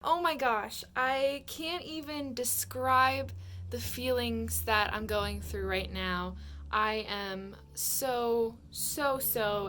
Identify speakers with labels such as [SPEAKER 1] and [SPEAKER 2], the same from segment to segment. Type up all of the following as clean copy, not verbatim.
[SPEAKER 1] Oh my gosh, I can't even describe the feelings that I'm going through right now. I am so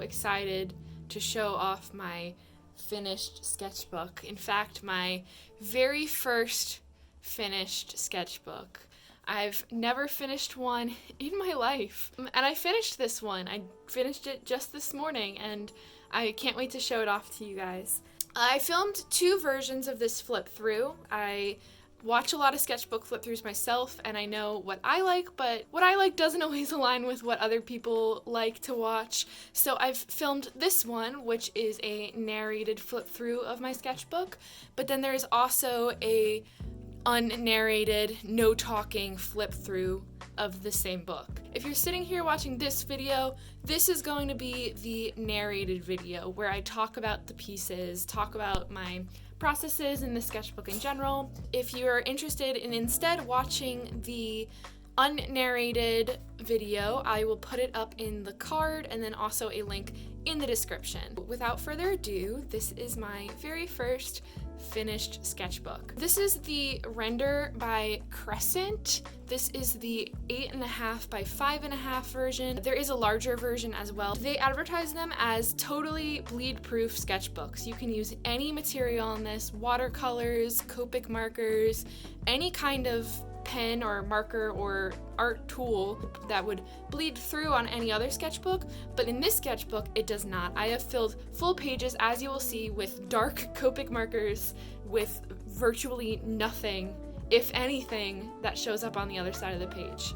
[SPEAKER 1] excited to show off my finished sketchbook. In fact, my very first finished sketchbook. I've never finished one in my life. And I finished this one. I finished it just this morning, and I can't wait to show it off to you guys. I filmed 2 versions of this flip through. I watch a lot of sketchbook flip throughs myself, and I know what I like, but what I like doesn't always align with what other people like to watch. So I've filmed this one, which is a narrated flip through of my sketchbook, but then there's also a unnarrated, no talking flip through of the same book. If you're sitting here watching this video, this is going to be the narrated video where I talk about the pieces, talk about my processes in the sketchbook in general. If you're interested in instead watching the unnarrated video, I will put it up in the card and then also a link in the description. Without further ado, this is my very first finished sketchbook. This is the render by Crescent. This is the 8.5 by 5.5 version. There is a larger version as well. They advertise them as totally bleed-proof sketchbooks. You can use any material on this, watercolors, Copic markers, any kind of pen or marker or art tool that would bleed through on any other sketchbook, but in this sketchbook it does not. I have filled full pages, as you will see, with dark Copic markers with virtually nothing, if anything, that shows up on the other side of the page.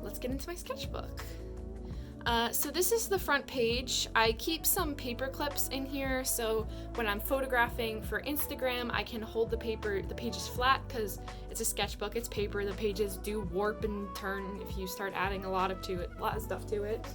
[SPEAKER 1] Let's get into my sketchbook. So this is the front page. I keep some paper clips in here, so when I'm photographing for Instagram, I can hold the pages flat because it's a sketchbook, it's paper, the pages do warp and turn if you start adding a lot of stuff to it.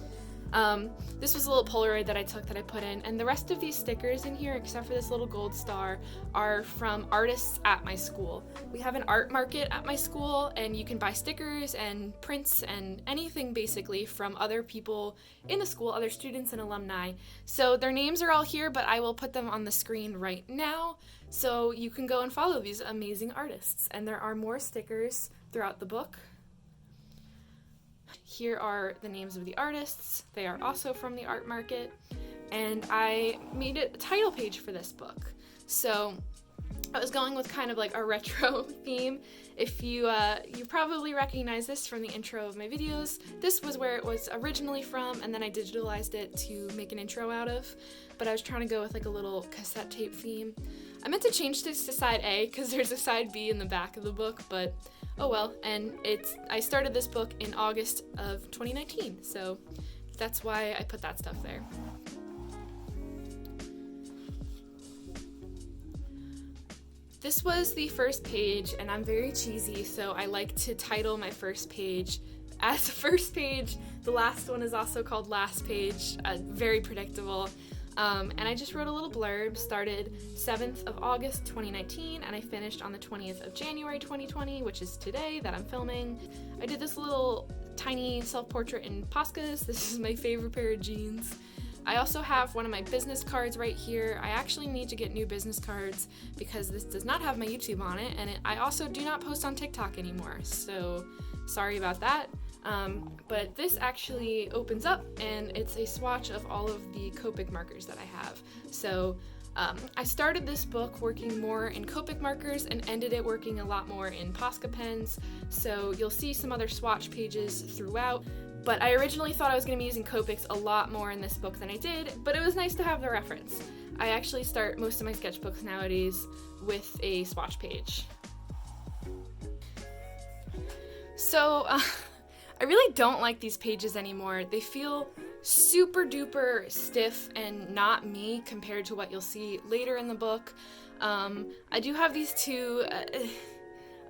[SPEAKER 1] This was a little Polaroid that I took that I put in, and the rest of these stickers in here, except for this little gold star, are from artists at my school. We have an art market at my school, and you can buy stickers and prints and anything basically from other people in the school, other students and alumni. So their names are all here, but I will put them on the screen right now so you can go and follow these amazing artists. And there are more stickers throughout the book. Here are the names of the artists. They are also from the art market, and I made a title page for this book. So I was going with kind of like a retro theme. If you probably recognize this from the intro of my videos. This was where it was originally from, and then I digitalized it to make an intro out of, but I was trying to go with like a little cassette tape theme. I meant to change this to side A because there's a side B in the back of the book, but oh well. And I started this book in August of 2019, so that's why I put that stuff there. This was the first page, and I'm very cheesy, so I like to title my first page as first page. The last one is also called last page, very predictable. And I just wrote a little blurb, started 7th of August 2019, and I finished on the 20th of January 2020, which is today that I'm filming. I did this little tiny self-portrait in Poscas. This is my favorite pair of jeans. I also have one of my business cards right here. I actually need to get new business cards because this does not have my YouTube on it, and I also do not post on TikTok anymore, so sorry about that. But this actually opens up, and it's a swatch of all of the Copic markers that I have. So I started this book working more in Copic markers and ended it working a lot more in Posca pens, so you'll see some other swatch pages throughout. But I originally thought I was going to be using Copics a lot more in this book than I did, but it was nice to have the reference. I actually start most of my sketchbooks nowadays with a swatch page. So, I really don't like these pages anymore. They feel super duper stiff and not me compared to what you'll see later in the book. I do have these 2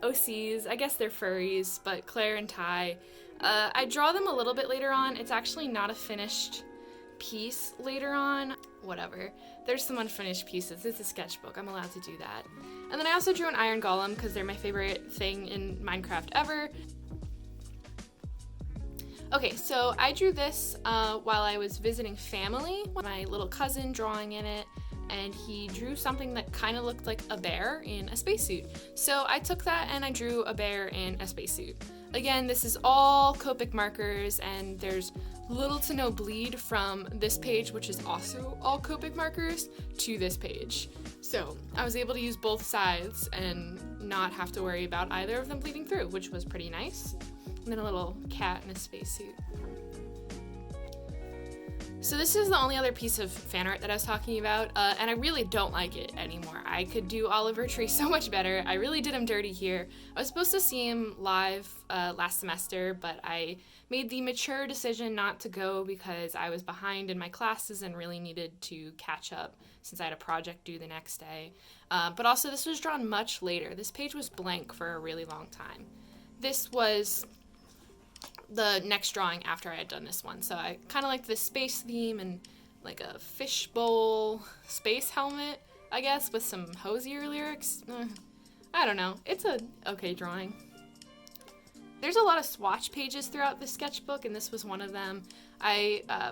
[SPEAKER 1] OCs, I guess they're furries, but Claire and Ty. I draw them a little bit later on. It's actually not a finished piece later on. Whatever. There's some unfinished pieces. It's a sketchbook. I'm allowed to do that. And then I also drew an iron golem because they're my favorite thing in Minecraft ever. Okay, so I drew this while I was visiting family, my little cousin drawing in it, and he drew something that kind of looked like a bear in a spacesuit. So I took that and I drew a bear in a spacesuit. Again, this is all Copic markers, and there's little to no bleed from this page, which is also all Copic markers, to this page. So I was able to use both sides and not have to worry about either of them bleeding through, which was pretty nice. And then a little cat in a spacesuit. So this is the only other piece of fan art that I was talking about, and I really don't like it anymore. I could do Oliver Tree so much better. I really did him dirty here. I was supposed to see him live last semester, but I made the mature decision not to go because I was behind in my classes and really needed to catch up since I had a project due the next day. But also, this was drawn much later. This page was blank for a really long time. This was the next drawing after I had done this one. So I kind of liked the space theme and like a fishbowl space helmet, I guess, with some hosier lyrics. I don't know. It's a okay drawing. There's a lot of swatch pages throughout the sketchbook, and this was one of them.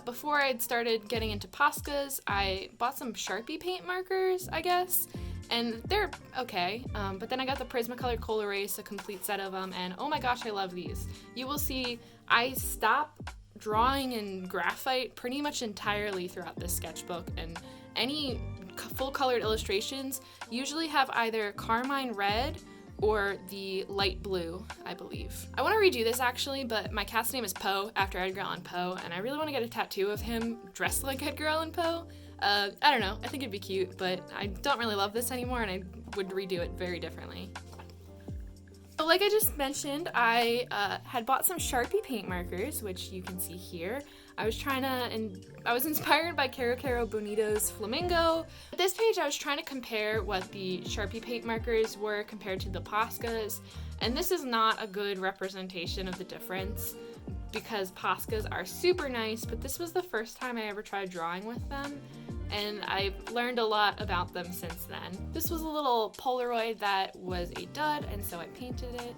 [SPEAKER 1] Before I'd started getting into Poscas, I bought some Sharpie paint markers, I guess, and they're okay, but then I got the Prismacolor Col-Erase, a complete set of them, and oh my gosh, I love these. You will see I stop drawing in graphite pretty much entirely throughout this sketchbook, and any full-colored illustrations usually have either carmine red or the light blue, I believe. I want to redo this actually, but my cat's name is Poe, after Edgar Allan Poe, and I really want to get a tattoo of him dressed like Edgar Allan Poe. I don't know, I think it'd be cute, but I don't really love this anymore, and I would redo it very differently. So like I just mentioned, I had bought some Sharpie paint markers, which you can see here. I was inspired by Caro Caro Bonito's Flamingo. At this page, I was trying to compare what the Sharpie paint markers were compared to the Poscas, and this is not a good representation of the difference because Poscas are super nice, but this was the first time I ever tried drawing with them, and I've learned a lot about them since then. This was a little Polaroid that was a dud, and so I painted it.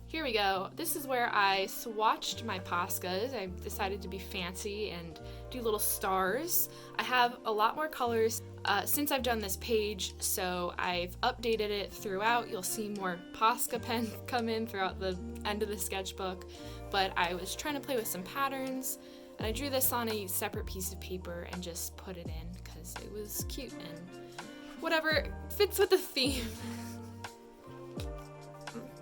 [SPEAKER 1] Here we go. This is where I swatched my Poscas. I decided to be fancy and do little stars. I have a lot more colors since I've done this page, so I've updated it throughout. You'll see more Posca pens come in throughout the end of the sketchbook, but I was trying to play with some patterns, and I drew this on a separate piece of paper and just put it in because it was cute and whatever, fits with the theme.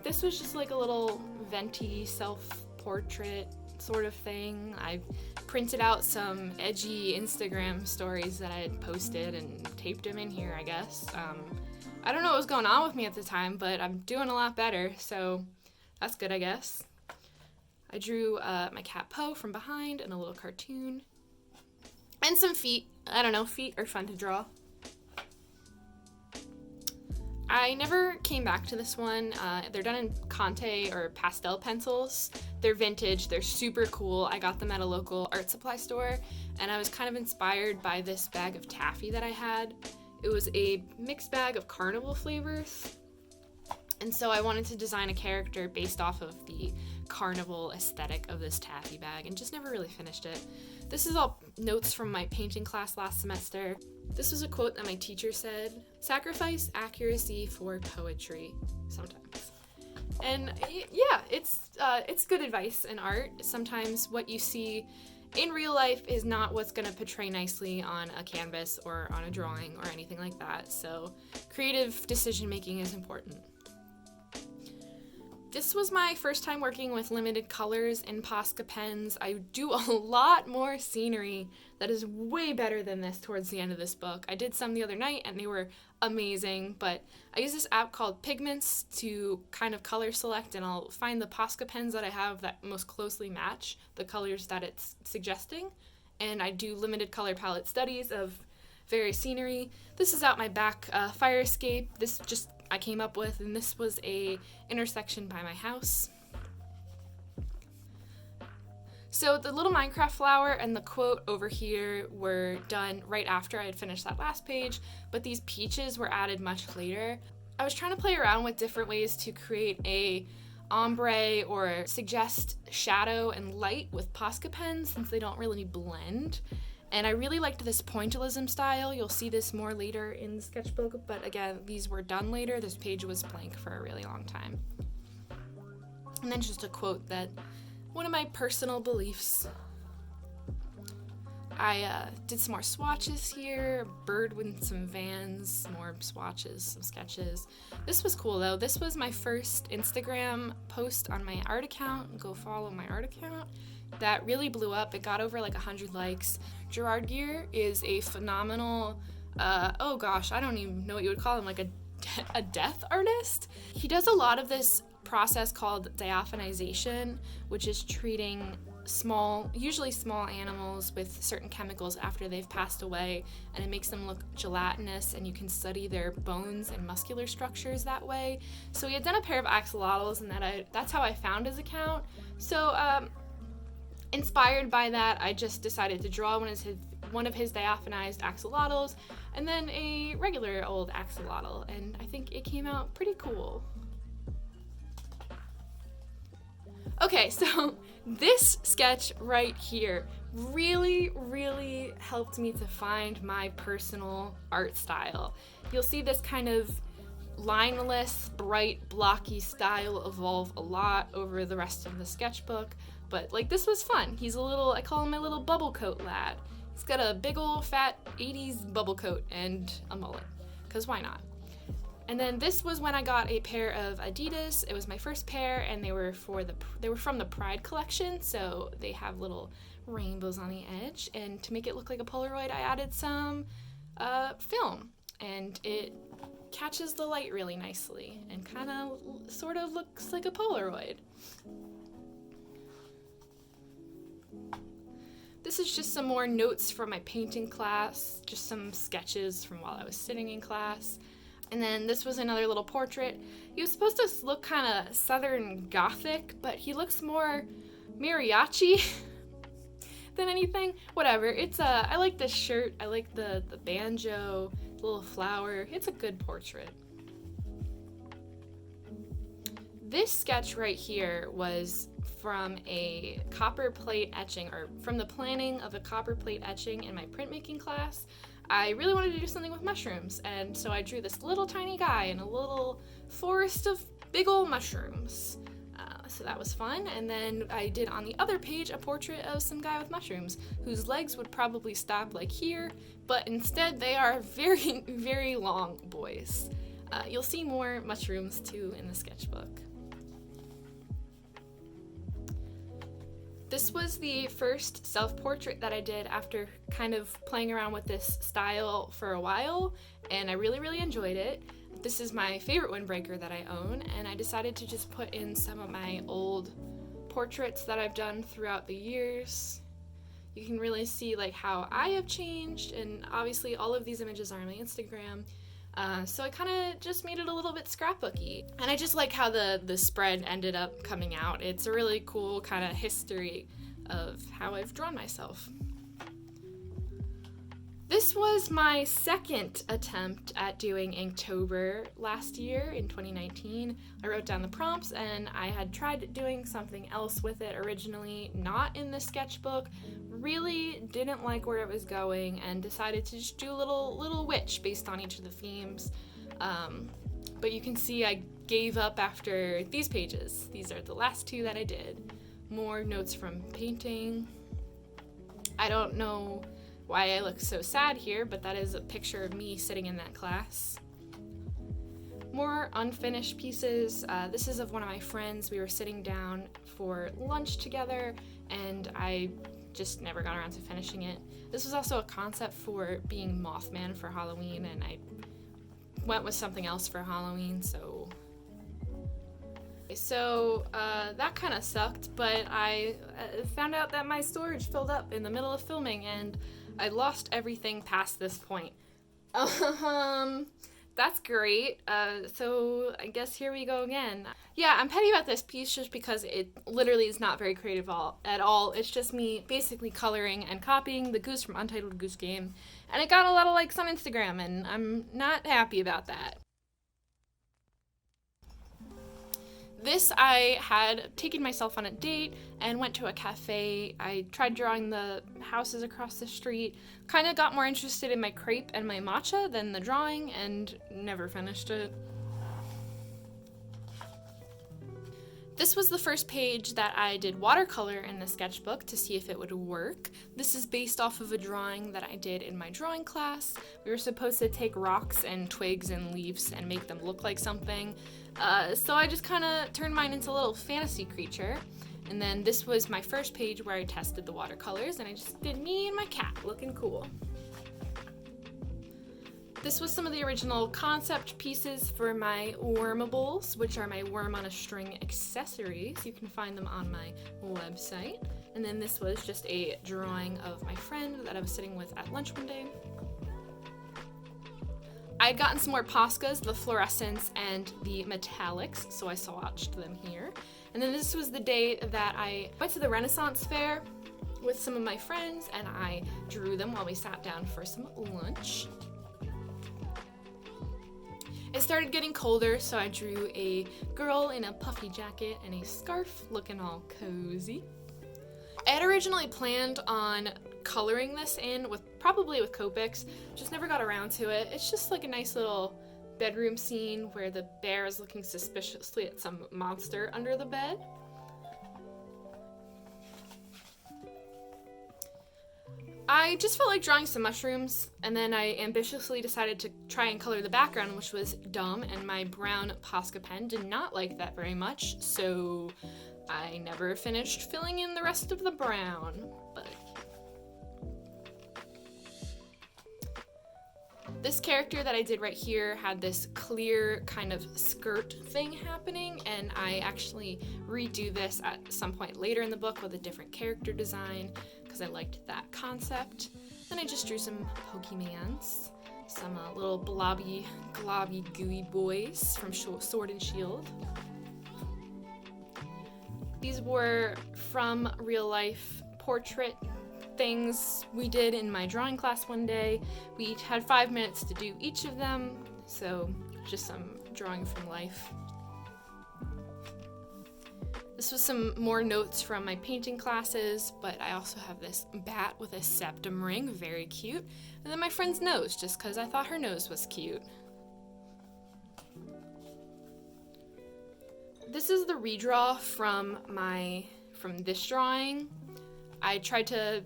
[SPEAKER 1] This was just like a little venti self-portrait sort of thing. I printed out some edgy Instagram stories that I had posted and taped them in here, I guess. I don't know what was going on with me at the time, but I'm doing a lot better, so that's good, I guess. I drew my cat Poe from behind and a little cartoon. And some feet. I don't know, feet are fun to draw. I never came back to this one. They're done in Conte or pastel pencils. They're vintage, they're super cool. I got them at a local art supply store, and I was kind of inspired by this bag of taffy that I had. It was a mixed bag of carnival flavors, and so I wanted to design a character based off of the carnival aesthetic of this taffy bag, and just never really finished it. This is all notes from my painting class last semester. This was a quote that my teacher said, "Sacrifice accuracy for poetry sometimes." And yeah, it's good advice in art. Sometimes what you see in real life is not what's going to portray nicely on a canvas or on a drawing or anything like that. So creative decision making is important. This was my first time working with limited colors in Posca pens. I do a lot more scenery that is way better than this towards the end of this book. I did some the other night and they were amazing, but I use this app called Pigments to kind of color select, and I'll find the Posca pens that I have that most closely match the colors that it's suggesting, and I do limited color palette studies of various scenery. This is out my back fire escape. This just I came up with, and this was a intersection by my house. So the little Minecraft flower and the quote over here were done right after I had finished that last page, but these peaches were added much later. I was trying to play around with different ways to create a ombre or suggest shadow and light with Posca pens since they don't really blend. And I really liked this pointillism style. You'll see this more later in the sketchbook, but again, these were done later. This page was blank for a really long time. And then just a quote that one of my personal beliefs. I did some more swatches here, bird with some vans, more swatches, some sketches. This was cool though. This was my first Instagram post on my art account. Go follow my art account. That really blew up. It got over like 100 likes. Gerard Gear is a phenomenal, oh gosh, I don't even know what you would call him, like a death artist. He does a lot of this process called diaphanization, which is treating usually small animals with certain chemicals after they've passed away, and it makes them look gelatinous, and you can study their bones and muscular structures that way. So he had done a pair of axolotls, and that's how I found his account. So inspired by that, I just decided to draw one of his diaphanized axolotls, and then a regular old axolotl, and I think it came out pretty cool. Okay, so this sketch right here really, really helped me to find my personal art style. You'll see this kind of lineless, bright, blocky style evolve a lot over the rest of the sketchbook, but like this was fun. He's I call him my little bubble coat lad. He's got a big old fat 80s bubble coat and a mullet, because why not? And then this was when I got a pair of Adidas. It was my first pair, and they were from the Pride collection, so they have little rainbows on the edge. And to make it look like a Polaroid, I added some film, and it catches the light really nicely and kind of sort of looks like a Polaroid. This is just some more notes from my painting class, just some sketches from while I was sitting in class. And then this was another little portrait. He was supposed to look kind of Southern Gothic, but he looks more mariachi than anything. Whatever. I like this shirt. I like the banjo, the little flower. It's a good portrait. This sketch right here was from a copper plate etching, or from the planning of a copper plate etching in my printmaking class. I really wanted to do something with mushrooms, and so I drew this little tiny guy in a little forest of big old mushrooms. So that was fun. And then I did on the other page a portrait of some guy with mushrooms whose legs would probably stop like here, but instead they are very, very long boys. You'll see more mushrooms too in the sketchbook. This was the first self-portrait that I did after kind of playing around with this style for a while, and I really, really enjoyed it. This is my favorite windbreaker that I own, and I decided to just put in some of my old portraits that I've done throughout the years. You can really see like how I have changed, and obviously all of these images are on my Instagram. So I kind of just made it a little bit scrapbooky. And I just like how the spread ended up coming out. It's a really cool kind of history of how I've drawn myself. This was my second attempt at doing Inktober last year in 2019. I wrote down the prompts, and I had tried doing something else with it originally, not in the sketchbook. Really didn't like where it was going and decided to just do a little witch based on each of the themes. But you can see I gave up after these pages. These are the last two that I did. More notes from painting. I don't know why I look so sad here, but that is a picture of me sitting in that class. More unfinished pieces. This is of one of my friends. We were sitting down for lunch together, and I just never got around to finishing it. This was also a concept for being Mothman for Halloween, and I went with something else for Halloween, so that kind of sucked, but I found out that my storage filled up in the middle of filming, and I lost everything past this point. That's great. So I guess here we go again. Yeah, I'm petty about this piece just because it literally is not very creative at all. It's just me basically coloring and copying the goose from Untitled Goose Game, and it got a lot of likes on Instagram, and I'm not happy about that. This, I had taken myself on a date and went to a cafe. I tried drawing the houses across the street, kind of got more interested in my crepe and my matcha than the drawing, and never finished it. This was the first page that I did watercolor in the sketchbook to see if it would work. This is based off of a drawing that I did in my drawing class. We were supposed to take rocks and twigs and leaves and make them look like something. So I just kind of turned mine into a little fantasy creature. And then this was my first page where I tested the watercolors, and I just did me and my cat looking cool. This was some of the original concept pieces for my wormables, which are my worm on a string accessories. You can find them on my website. And then this was just a drawing of my friend that I was sitting with at lunch one day. I'd gotten some more Poscas, the fluorescents and the metallics, so I swatched them here. And then this was the day that I went to the Renaissance Fair with some of my friends, and I drew them while we sat down for some lunch. It started getting colder, so I drew a girl in a puffy jacket and a scarf looking all cozy. I had originally planned on coloring this in probably with Copics, just never got around to it. It's just like a nice little bedroom scene where the bear is looking suspiciously at some monster under the bed. I just felt like drawing some mushrooms, and then I ambitiously decided to try and color the background, which was dumb, and my brown Posca pen did not like that very much, so I never finished filling in the rest of the brown. But this character that I did right here had this clear kind of skirt thing happening, and I actually redo this at some point later in the book with a different character design because I liked that concept. Then I just drew some Pokemans, some little blobby, globby, gooey boys from Sword and Shield. These were from real life portrait things we did in my drawing class one day. We each had 5 minutes to do each of them, so just some drawing from life. This was some more notes from my painting classes, but I also have this bat with a septum ring, very cute, and then my friend's nose, just because I thought her nose was cute. This is the redraw from this drawing. I tried to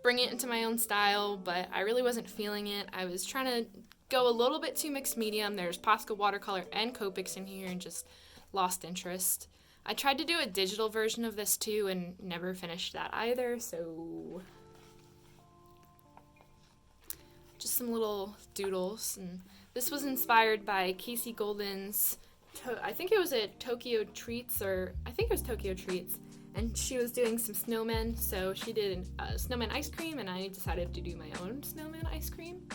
[SPEAKER 1] bring it into my own style, but I really wasn't feeling it. I was trying to go a little bit too mixed medium. There's Posca watercolor and Copics in here and just lost interest. I tried to do a digital version of this too and never finished that either, so just some little doodles. And this was inspired by Casey Golden's, I think it was Tokyo Treats, and she was doing some snowmen, so she did a snowman ice cream, and I decided to do my own snowman ice cream.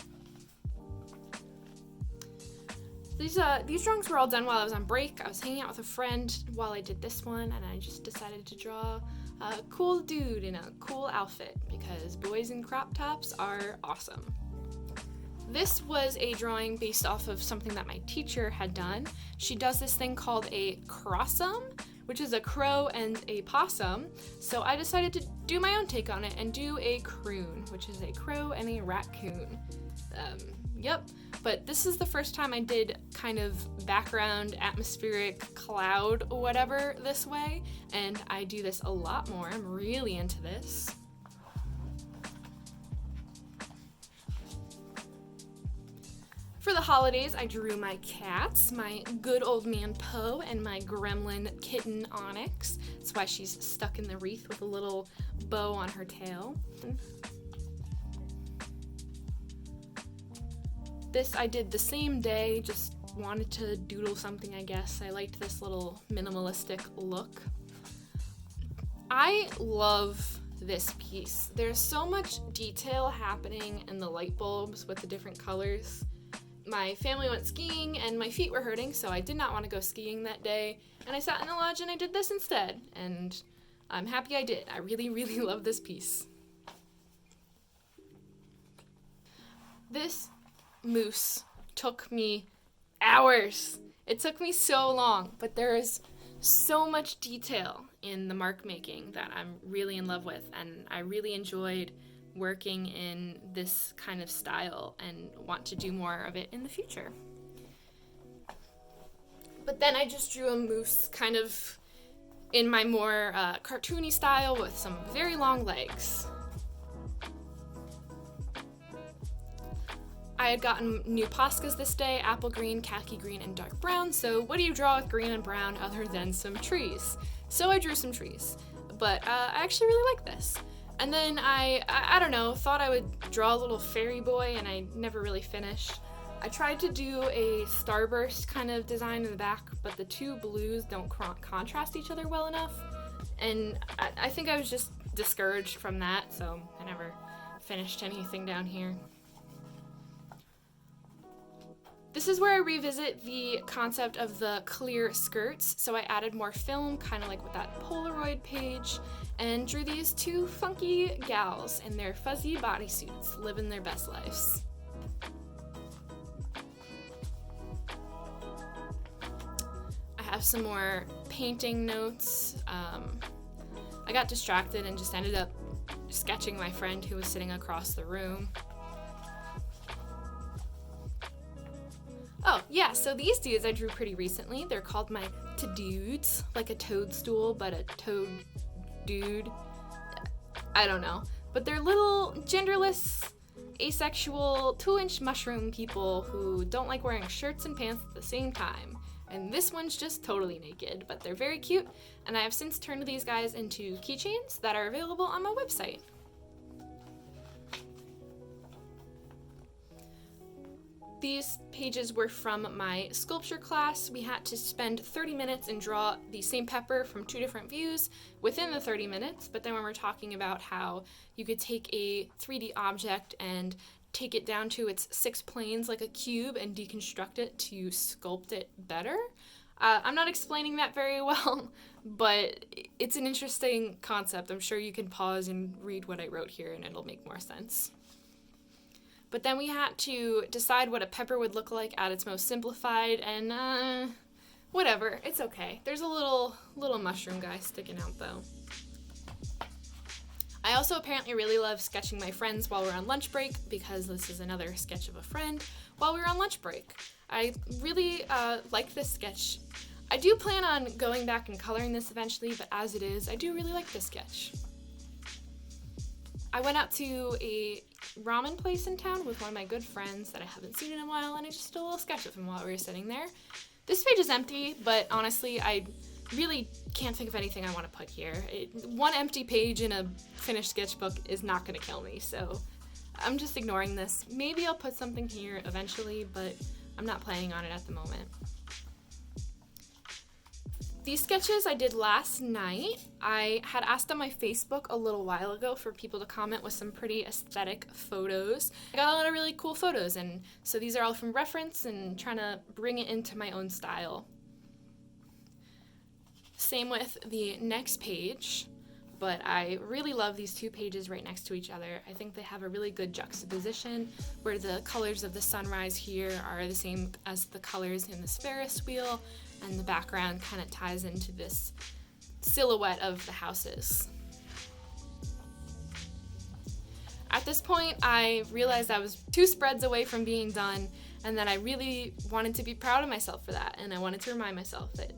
[SPEAKER 1] These drawings were all done while I was on break. I was hanging out with a friend while I did this one, and I just decided to draw a cool dude in a cool outfit, because boys in crop tops are awesome. This was a drawing based off of something that my teacher had done. She does this thing called a crossum, which is a crow and a possum. So I decided to do my own take on it and do a croon, which is a crow and a raccoon. But this is the first time I did kind of background, atmospheric, cloud, whatever this way, and I do this a lot more. I'm really into this. For the holidays, I drew my cats, my good old man Poe, and my gremlin kitten Onyx. That's why she's stuck in the wreath with a little bow on her tail. This I did the same day, just wanted to doodle something, I guess. I liked this little minimalistic look. I love this piece. There's so much detail happening in the light bulbs with the different colors. My family went skiing and my feet were hurting, so I did not want to go skiing that day. And I sat in the lodge and I did this instead. And I'm happy I did. I really, really love this piece. This moose took me hours. It took me so long, but there's so much detail in the mark making that I'm really in love with, and I really enjoyed working in this kind of style and want to do more of it in the future. But then I just drew a moose kind of in my more cartoony style with some very long legs. I had gotten new Poscas this day, apple green, khaki green, and dark brown, so what do you draw with green and brown other than some trees? So I drew some trees, but I actually really like this. And then I don't know, thought I would draw a little fairy boy, and I never really finished. I tried to do a starburst kind of design in the back, but the two blues don't contrast each other well enough, and I think I was just discouraged from that, so I never finished anything down here. This is where I revisit the concept of the clear skirts, so I added more film, kind of like with that Polaroid page, and drew these two funky gals in their fuzzy bodysuits, living their best lives. I have some more painting notes. I got distracted and just ended up sketching my friend who was sitting across the room. Oh, yeah, so these dudes I drew pretty recently. They're called my to-dudes, like a toadstool, but a toad dude. I don't know. But they're little, genderless, asexual, 2-inch mushroom people who don't like wearing shirts and pants at the same time. And this one's just totally naked, but they're very cute, and I have since turned these guys into keychains that are available on my website. These pages were from my sculpture class. We had to spend 30 minutes and draw the same pepper from 2 different views within the 30 minutes, but then when we're talking about how you could take a 3D object and take it down to its 6 planes like a cube and deconstruct it to sculpt it better. I'm not explaining that very well, but it's an interesting concept. I'm sure you can pause and read what I wrote here and it'll make more sense. But then we had to decide what a pepper would look like at its most simplified, and whatever, it's okay. There's a little mushroom guy sticking out though. I also apparently really love sketching my friends while we're on lunch break, because this is another sketch of a friend while we were on lunch break. I really like this sketch. I do plan on going back and coloring this eventually, but as it is, I do really like this sketch. I went out to a ramen place in town with one of my good friends that I haven't seen in a while, and I just did a little sketch of him while we were sitting there. This page is empty, but honestly, I really can't think of anything I want to put here. One empty page in a finished sketchbook is not going to kill me, so I'm just ignoring this. Maybe I'll put something here eventually, but I'm not planning on it at the moment. These sketches I did last night. I had asked on my Facebook a little while ago for people to comment with some pretty aesthetic photos. I got a lot of really cool photos, and so these are all from reference and trying to bring it into my own style. Same with the next page, but I really love these 2 pages right next to each other. I think they have a really good juxtaposition where the colors of the sunrise here are the same as the colors in this Ferris wheel, and the background kind of ties into this silhouette of the houses. At this point, I realized I was 2 spreads away from being done, and that I really wanted to be proud of myself for that, and I wanted to remind myself that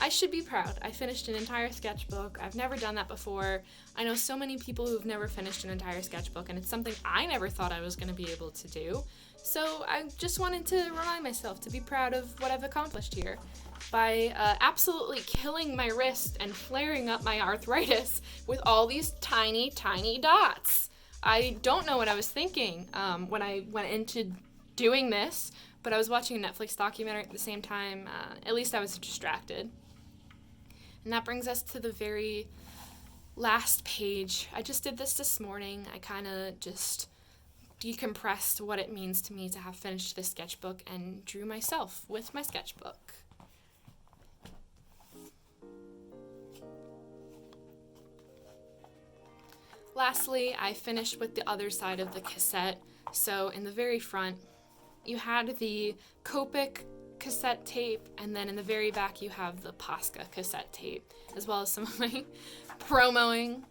[SPEAKER 1] I should be proud. I finished an entire sketchbook. I've never done that before. I know so many people who've never finished an entire sketchbook, and it's something I never thought I was going to be able to do. So I just wanted to remind myself to be proud of what I've accomplished here. By absolutely killing my wrist and flaring up my arthritis with all these tiny, tiny dots. I don't know what I was thinking when I went into doing this, but I was watching a Netflix documentary at the same time. At least I was distracted. And that brings us to the very last page. I just did this morning. I kind of just decompressed what it means to me to have finished this sketchbook and drew myself with my sketchbook. Lastly, I finished with the other side of the cassette. So in the very front, you had the Copic cassette tape, and then in the very back you have the Posca cassette tape, as well as some of my promoing.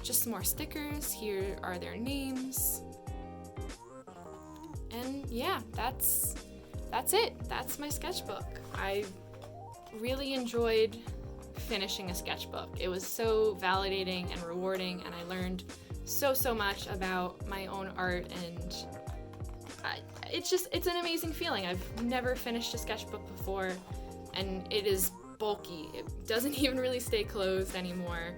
[SPEAKER 1] Just some more stickers. Here are their names. And yeah, that's it. That's my sketchbook. I really enjoyed finishing a sketchbook. It was so validating and rewarding, and I learned so much about my own art, and it's an amazing feeling. I've never finished a sketchbook before, and it is bulky. It doesn't even really stay closed anymore.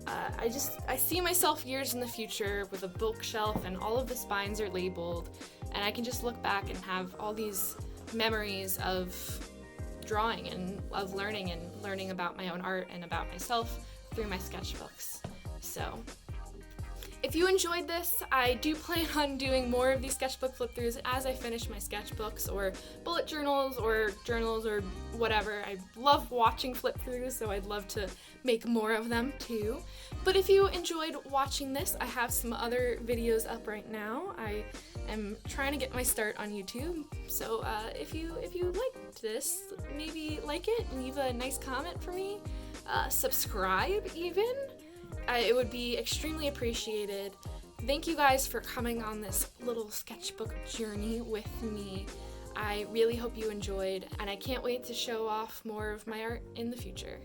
[SPEAKER 1] I see myself years in the future with a bookshelf and all of the spines are labeled, and I can just look back and have all these memories of drawing and of learning about my own art and about myself through my sketchbooks. So if you enjoyed this, I do plan on doing more of these sketchbook flip-throughs as I finish my sketchbooks or bullet journals or whatever. I love watching flip-throughs, so I'd love to make more of them too. But if you enjoyed watching this, I have some other videos up right now. I am trying to get my start on YouTube, so if you liked this, maybe like it, leave a nice comment for me, subscribe even. It would be extremely appreciated. Thank you guys for coming on this little sketchbook journey with me. I really hope you enjoyed, and I can't wait to show off more of my art in the future.